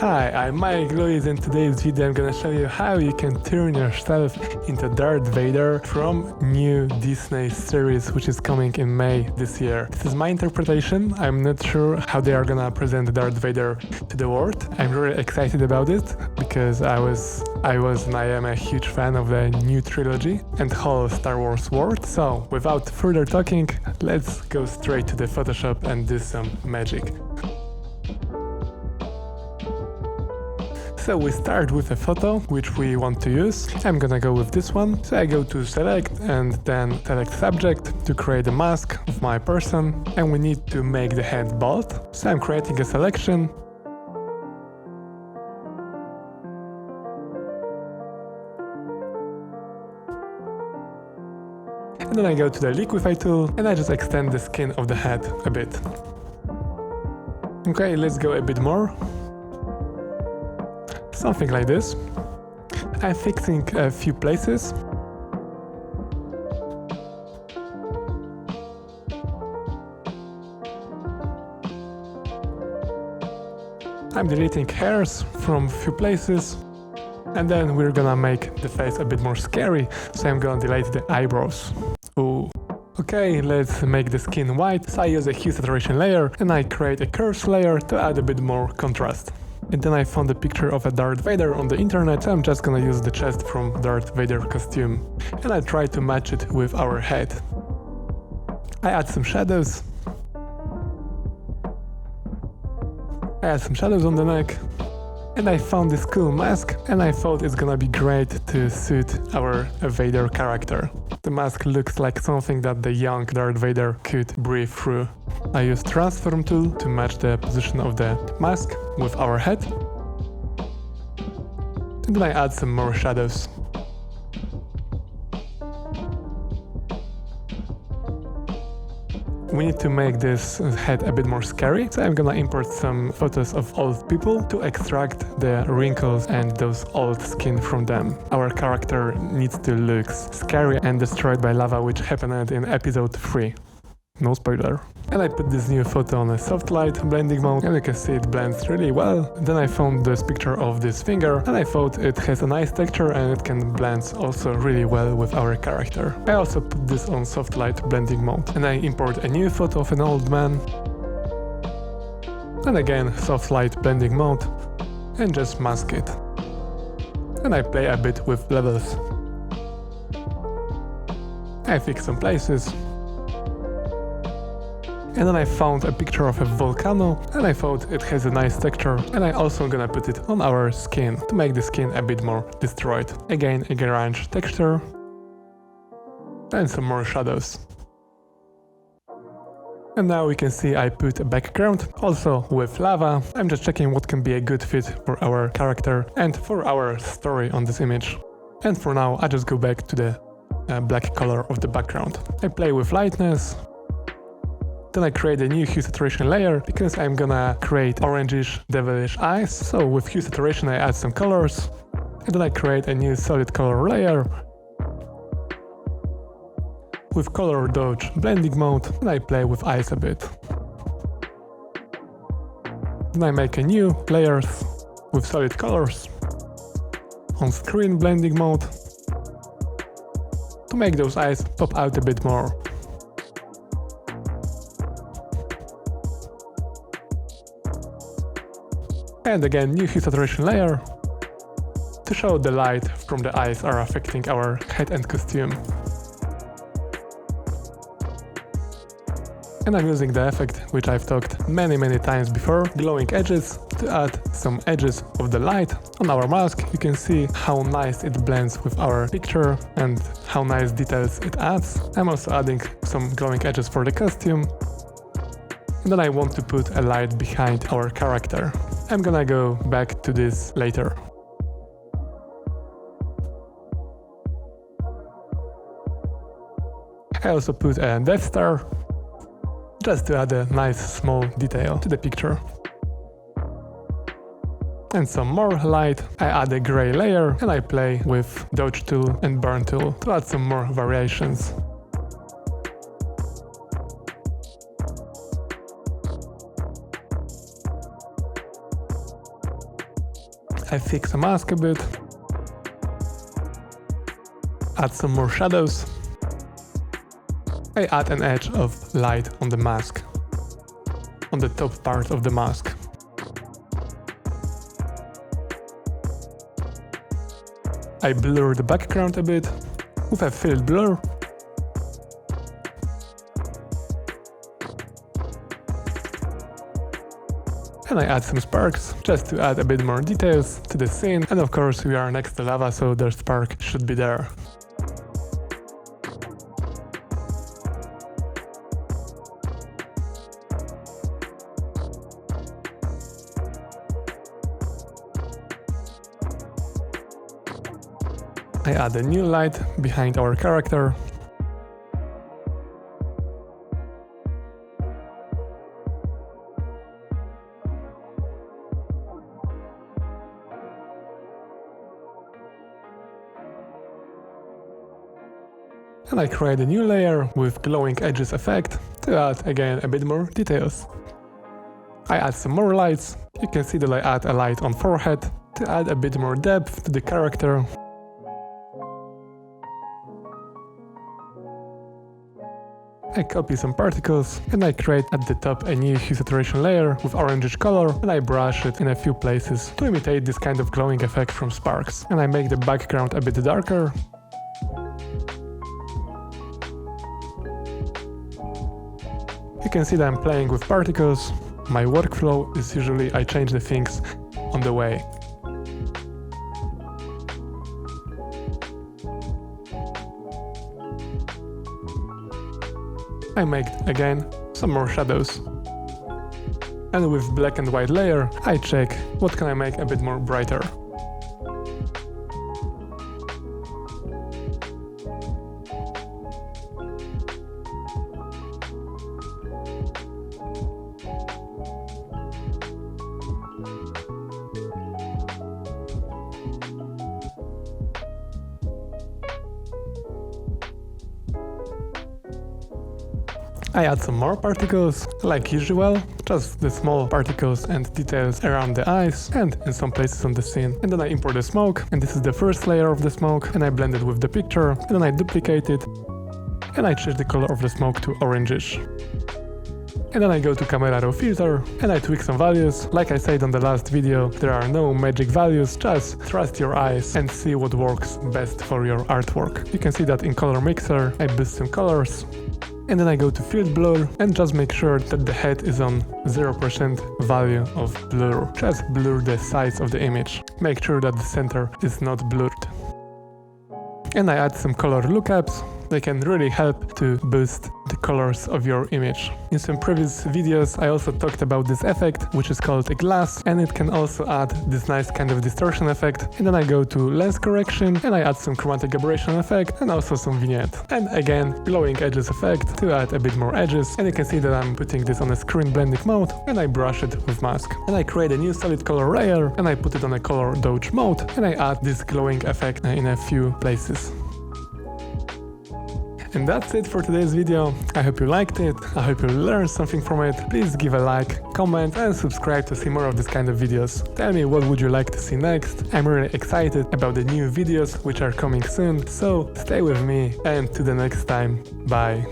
Hi, I'm Myke Louise. In today's video I'm gonna show you how you can turn yourself into Darth Vader from new Disney series which is coming in May this year. This is my interpretation. I'm not sure how they are gonna present Darth Vader to the world. I'm really excited about it because I was and I am a huge fan of the new trilogy and whole Star Wars world. So without further talking, let's go straight to the Photoshop and do some magic. So we start with a photo which we want to use. I'm gonna go with this one. So I go to select and then select subject to create a mask of my person, and we need to make the head bald. So I'm creating a selection. And then I go to the liquify tool and I just extend the skin of the head a bit. Okay, let's go a bit more. Something like this. I'm fixing a few places. I'm deleting hairs from a few places. And then we're gonna make the face a bit more scary, so I'm gonna delete the eyebrows. Ooh. Okay, let's make the skin white. So I use a hue saturation layer and I create a curves layer to add a bit more contrast. And then I found a picture of a Darth Vader on the internet, so I'm just gonna use the chest from Darth Vader costume. And I try to match it with our head. I add some shadows. I add some shadows on the neck. And I found this cool mask, and I thought it's gonna be great to suit our Vader character. The mask looks like something that the young Darth Vader could breathe through. I use transform tool to match the position of the mask with our head. And then I add some more shadows. We need to make this head a bit more scary, so I'm gonna import some photos of old people to extract the wrinkles and those old skin from them. Our character needs to look scary and destroyed by lava, which happened in episode 3. No spoiler. And I put this new photo on a soft light blending mode, and you can see it blends really well. Then I found this picture of this finger, and I thought it has a nice texture and it can blend also really well with our character. I also put this on soft light blending mode, and I import a new photo of an old man. And again, soft light blending mode, and just mask it. And I play a bit with levels. I fix some places. And then I found a picture of a volcano, and I thought it has a nice texture, and I also gonna put it on our skin to make the skin a bit more destroyed. Again, a grunge texture, and some more shadows. And now we can see I put a background, also with lava. I'm just checking what can be a good fit for our character and for our story on this image. And for now, I just go back to the black color of the background. I play with lightness. Then I create a new hue saturation layer because I'm gonna create orangish devilish eyes. So with hue saturation I add some colors, and then I create a new solid color layer with color dodge blending mode, and I play with eyes a bit. Then I make a new layers with solid colors on screen blending mode to make those eyes pop out a bit more. And again, new hue saturation layer to show the light from the eyes are affecting our head and costume. And I'm using the effect which I've talked many times before, glowing edges, to add some edges of the light on our mask. You can see how nice it blends with our picture and how nice details it adds. I'm also adding some glowing edges for the costume. And then I want to put a light behind our character. I'm gonna go back to this later. I also put a Death Star, just to add a nice small detail to the picture. And some more light. I add a gray layer and I play with Dodge tool and Burn tool to add some more variations. I fix the mask a bit. Add some more shadows. I add an edge of light on the mask, on the top part of the mask. I blur the background a bit with a filled blur. And I add some sparks, just to add a bit more details to the scene. And of course we are next to lava, so the spark should be there. I add a new light behind our character. And I create a new layer with glowing edges effect to add again a bit more details. I add some more lights. You can see that I add a light on forehead to add a bit more depth to the character. I copy some particles and I create at the top a new hue saturation layer with orangish color, and I brush it in a few places to imitate this kind of glowing effect from sparks. And I make the background a bit darker. You can see that I'm playing with particles. My workflow is usually I change the things on the way. I make again some more shadows. And with black and white layer, I check what can I make a bit more brighter. I add some more particles, like usual, just the small particles and details around the eyes and in some places on the scene. And then I import the smoke, and this is the first layer of the smoke, and I blend it with the picture, and then I duplicate it, and I change the color of the smoke to orangish. And then I go to Camera Raw filter, and I tweak some values. Like I said on the last video, there are no magic values, just trust your eyes and see what works best for your artwork. You can see that in Color Mixer, I boost some colors. And then I go to field blur and just make sure that the head is on 0% value of blur. Just blur the size of the image. Make sure that the center is not blurred. And I add some color lookups. They can really help to boost the colors of your image. In some previous videos I also talked about this effect, which is called a glass, and it can also add this nice kind of distortion effect. And then I go to lens correction and I add some chromatic aberration effect and also some vignette. And again, glowing edges effect to add a bit more edges. And you can see that I'm putting this on a screen blending mode, and I brush it with mask. And I create a new solid color layer and I put it on a color dodge mode, and I add this glowing effect in a few places. And that's it for today's video. I hope you liked it, I hope you learned something from it. Please give a like, comment and subscribe to see more of this kind of videos. Tell me what would you like to see next. I'm really excited about the new videos which are coming soon, so stay with me and to the next time. Bye.